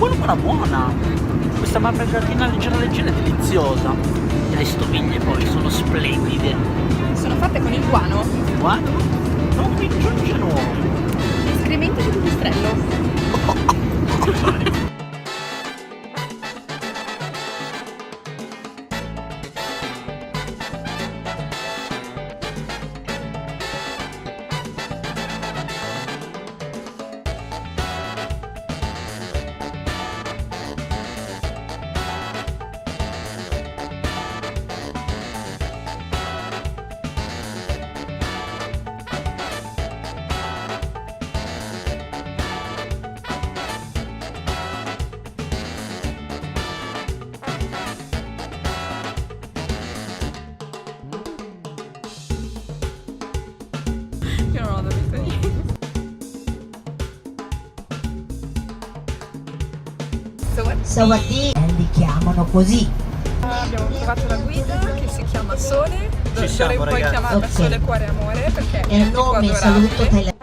buona buona. Questa margaritina leggera leggera è deliziosa. E le stoviglie poi sono splendide. Sono fatte con il guano. Guarda, non mi giungono. Escrementi di pipistrello. Io non ho dormito niente. Sawati li chiamano così. Abbiamo trovato la guida che si chiama Sole. Ci D'ora siamo, in poi ragazzi. chiamarla Ok. Sole Cuore Amore perché È il tipo nome saluto adorabile. thailandese.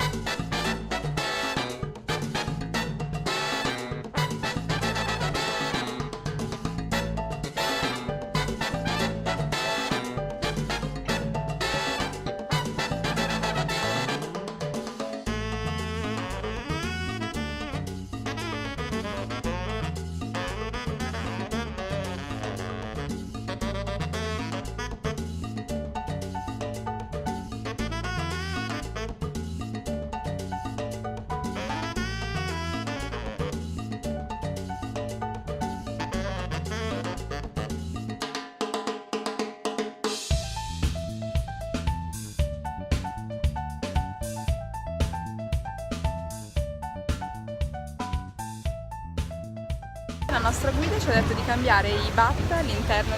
La nostra guida ci ha detto di cambiare i baht all'interno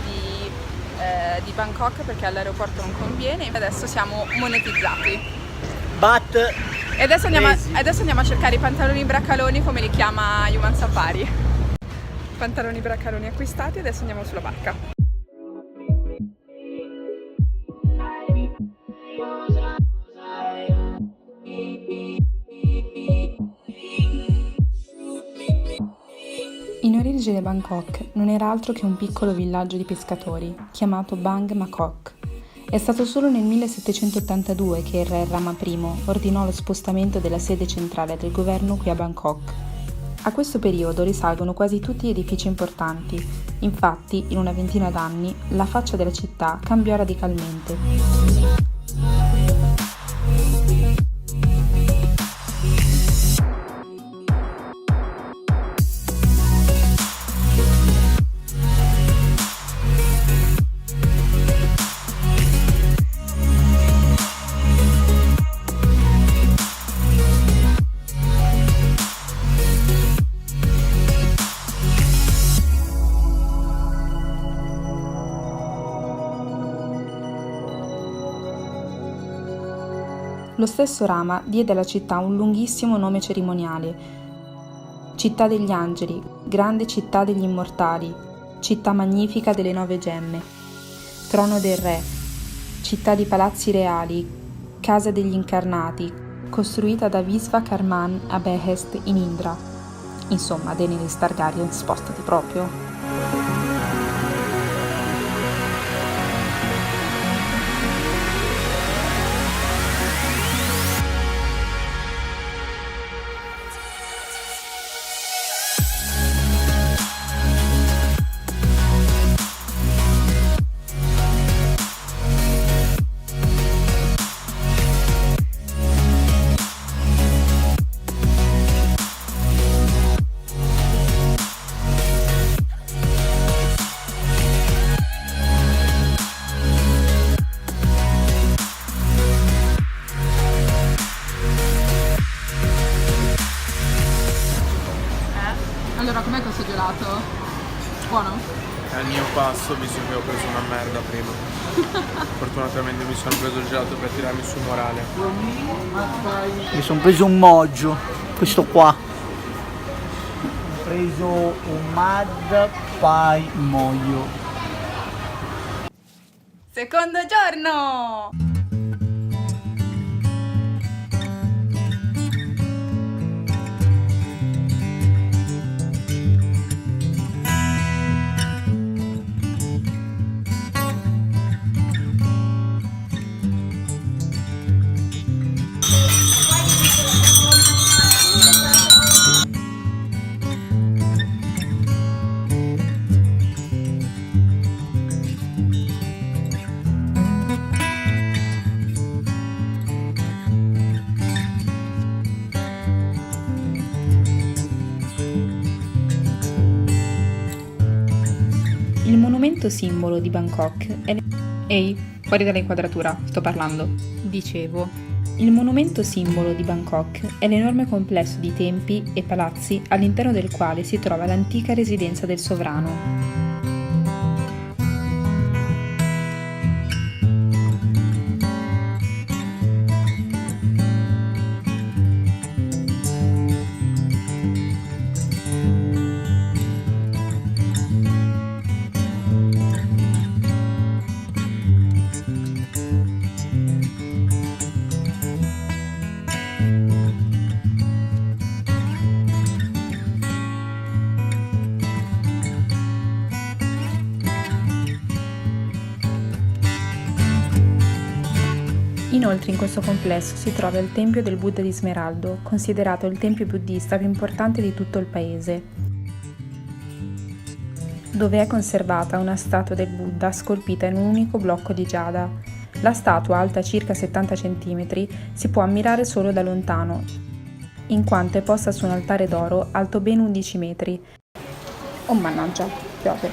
di Bangkok perché all'aeroporto non conviene e adesso siamo monetizzati. But E adesso andiamo a cercare i pantaloni bracaloni come li chiama Human Safari. Pantaloni bracaloni acquistati e adesso andiamo sulla barca. In origine Bangkok non era altro che un piccolo villaggio di pescatori, chiamato Bang Makok. È stato solo nel 1782 che il re Rama I ordinò lo spostamento della sede centrale del governo qui a Bangkok. A questo periodo risalgono quasi tutti gli edifici importanti, infatti in una ventina d'anni la faccia della città cambiò radicalmente. Lo stesso Rama diede alla città un lunghissimo nome cerimoniale: Città degli Angeli, Grande Città degli Immortali, Città Magnifica delle 9 Gemme, Trono del Re, Città di Palazzi Reali, Casa degli Incarnati, costruita da Visvakarman a Behest in Indra. Insomma, Daenerys Targaryen, spostati proprio. Allora, com'è questo gelato? Buono? Al mio passo, visto che ho preso una merda prima. Fortunatamente mi sono preso il gelato per tirarmi su morale. mi sono preso un mojo, questo qua. Ho preso un Mad Pai Mojo. Secondo giorno! monumento simbolo di Bangkok è... Ehi, fuori dall'inquadratura, sto parlando. Dicevo, il monumento simbolo di Bangkok è l'enorme complesso di templi e palazzi all'interno del quale si trova l'antica residenza del sovrano. Inoltre in questo complesso si trova il Tempio del Buddha di Smeraldo, considerato il tempio buddista più importante di tutto il paese, dove è conservata una statua del Buddha scolpita in un unico blocco di giada. La statua, alta circa 70 cm, si può ammirare solo da lontano, in quanto è posta su un altare d'oro alto ben 11 metri. Oh mannaggia, piove.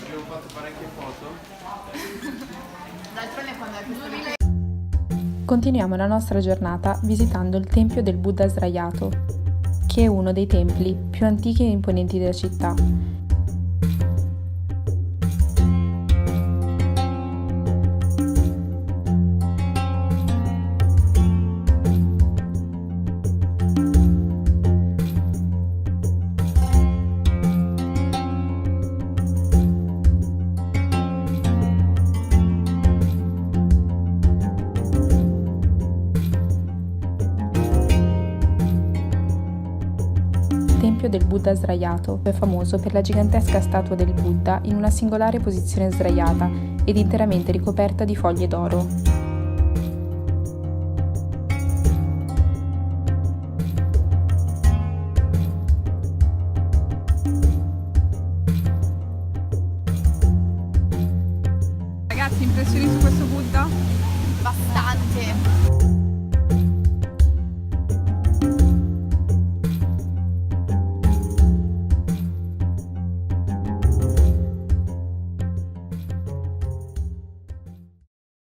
Abbiamo fatto parecchie foto. Continuiamo la nostra giornata visitando il Tempio del Buddha sdraiato, che è uno dei templi più antichi e imponenti della città. Il Tempio del Buddha sdraiato è famoso per la gigantesca statua del Buddha in una singolare posizione sdraiata ed interamente ricoperta di foglie d'oro. Ragazzi, impressioni su questo Buddha? Bastante.